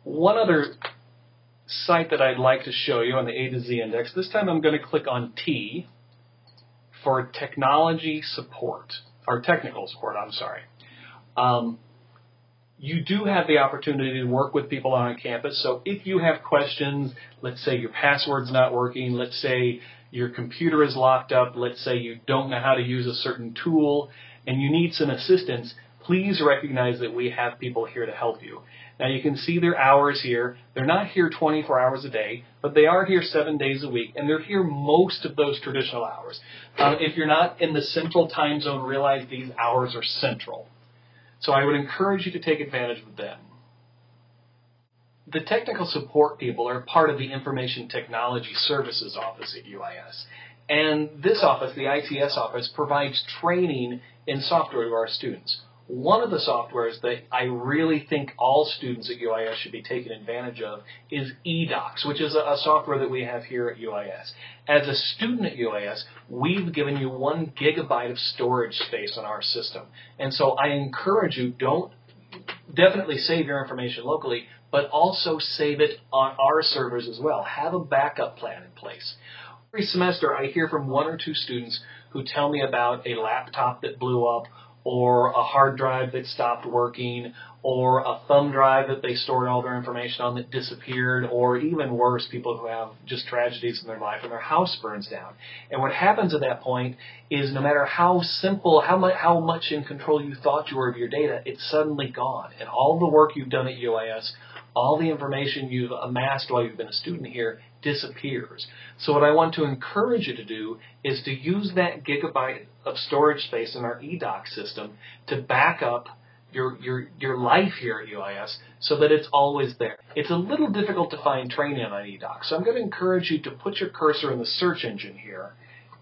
One other site that I'd like to show you on the A to Z index, this time I'm going to click on T for technology support, or technical support, I'm sorry. You do have the opportunity to work with people on campus, so if you have questions, let's say your password's not working, let's say your computer is locked up, let's say you don't know how to use a certain tool, and you need some assistance, please recognize that we have people here to help you. Now you can see their hours here. They're not here 24 hours a day, but they are here 7 days a week, and they're here most of those traditional hours. If you're not in the central time zone, realize these hours are central. So I would encourage you to take advantage of them. The technical support people are part of the Information Technology Services Office at UIS. And this office, the ITS office, provides training in software to our students. One of the softwares that I really think all students at UIS should be taking advantage of is eDocs, which is a software that we have here at UIS. As a student at UIS, we've given you 1 gigabyte of storage space on our system. And so I encourage you, definitely save your information locally, but also save it on our servers as well. Have a backup plan in place. Every semester I hear from 1 or 2 students who tell me about a laptop that blew up, or a hard drive that stopped working, or a thumb drive that they stored all their information on that disappeared, or even worse, people who have just tragedies in their life and their house burns down. And what happens at that point is no matter how simple, how much in control you thought you were of your data, it's suddenly gone. And all the work you've done at UIS, all the information you've amassed while you've been a student here disappears. So what I want to encourage you to do is to use that gigabyte of storage space in our eDoc system to back up your life here at UIS so that it's always there. It's a little difficult to find training on eDoc, so I'm going to encourage you to put your cursor in the search engine here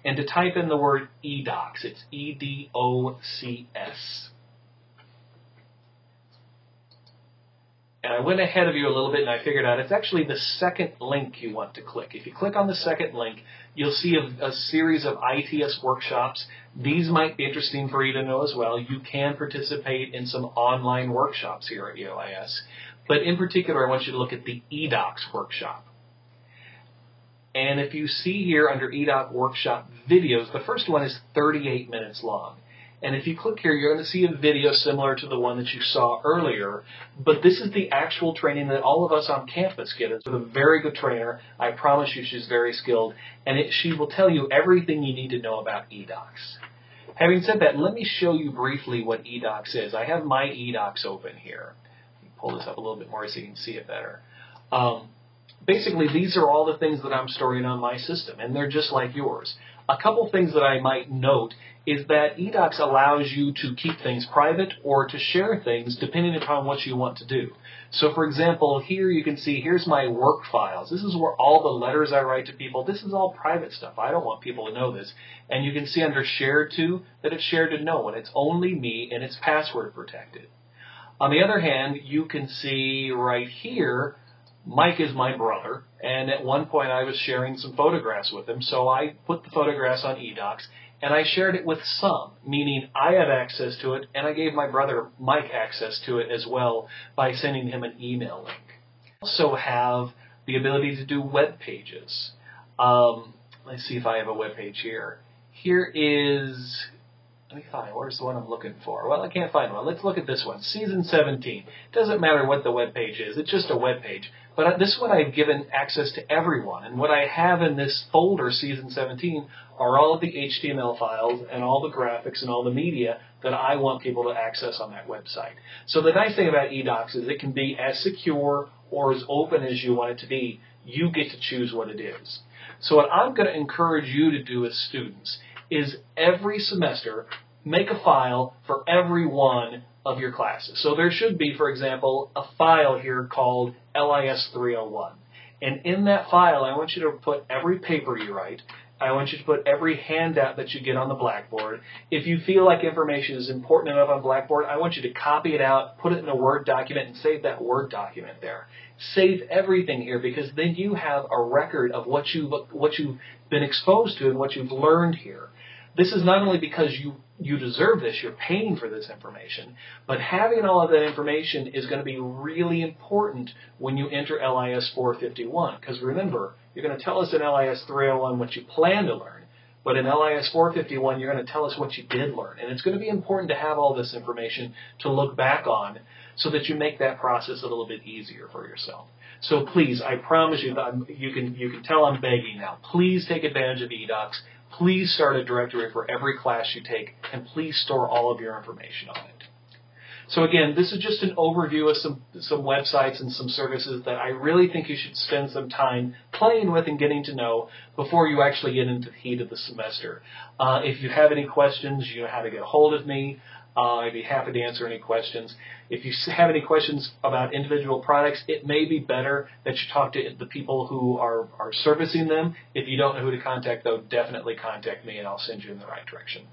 and to type in the word eDocs. It's E-D-O-C-S. And I went ahead of you a little bit and I figured out it's actually the second link you want to click. If you click on the second link, you'll see a series of ITS workshops. These might be interesting for you to know as well. You can participate in some online workshops here at UIS. But in particular, I want you to look at the eDocs workshop. And if you see here under eDoc workshop videos, the first one is 38 minutes long. And if you click here, you're going to see a video similar to the one that you saw earlier. But this is the actual training that all of us on campus get. It's with a very good trainer. I promise you she's very skilled. And she will tell you everything you need to know about eDocs. Having said that, let me show you briefly what eDocs is. I have my eDocs open here. Let me pull this up a little bit more so you can see it better. Basically, these are all the things that I'm storing on my system, and they're just like yours. A couple things that I might note is that eDocs allows you to keep things private or to share things depending upon what you want to do. So for example, here you can see, here's my work files. This is where all the letters I write to people, this is all private stuff. I don't want people to know this. And you can see under shared to that it's shared to no one. It's only me and it's password protected. On the other hand, you can see right here, Mike is my brother, and at one point I was sharing some photographs with him, so I put the photographs on eDocs, and I shared it with some, meaning I have access to it, and I gave my brother Mike access to it as well by sending him an email link. I also have the ability to do web pages. Let's see if I have a web page here. Here is... Let me find, where's the one I'm looking for? Well, I can't find one. Let's look at this one, Season 17. It doesn't matter what the web page is. It's just a web page. But this one I've given access to everyone. And what I have in this folder, Season 17, are all of the HTML files and all the graphics and all the media that I want people to access on that website. So the nice thing about eDocs is it can be as secure or as open as you want it to be. You get to choose what it is. So what I'm going to encourage you to do as students is every semester make a file for every one of your classes. So there should be, for example, a file here called LIS301. And in that file, I want you to put every paper you write. I want you to put every handout that you get on the Blackboard. If you feel like information is important enough on Blackboard, I want you to copy it out, put it in a Word document, and save that Word document there. Save everything here because then you have a record of what you've been exposed to and what you've learned here. This is not only because you deserve this, you're paying for this information, but having all of that information is going to be really important when you enter LIS 451. Because remember, you're going to tell us in LIS 301 what you plan to learn, but in LIS 451, you're going to tell us what you did learn. And it's going to be important to have all this information to look back on so that you make that process a little bit easier for yourself. So please, I promise you, that you can tell I'm begging now. Please take advantage of eDocs. Please start a directory for every class you take, and please store all of your information on it. So again, this is just an overview of some websites and some services that I really think you should spend some time playing with and getting to know before you actually get into the heat of the semester. If you have any questions, you know how to get a hold of me. I'd be happy to answer any questions. If you have any questions about individual products, it may be better that you talk to the people who are servicing them. If you don't know who to contact, though, definitely contact me and I'll send you in the right direction.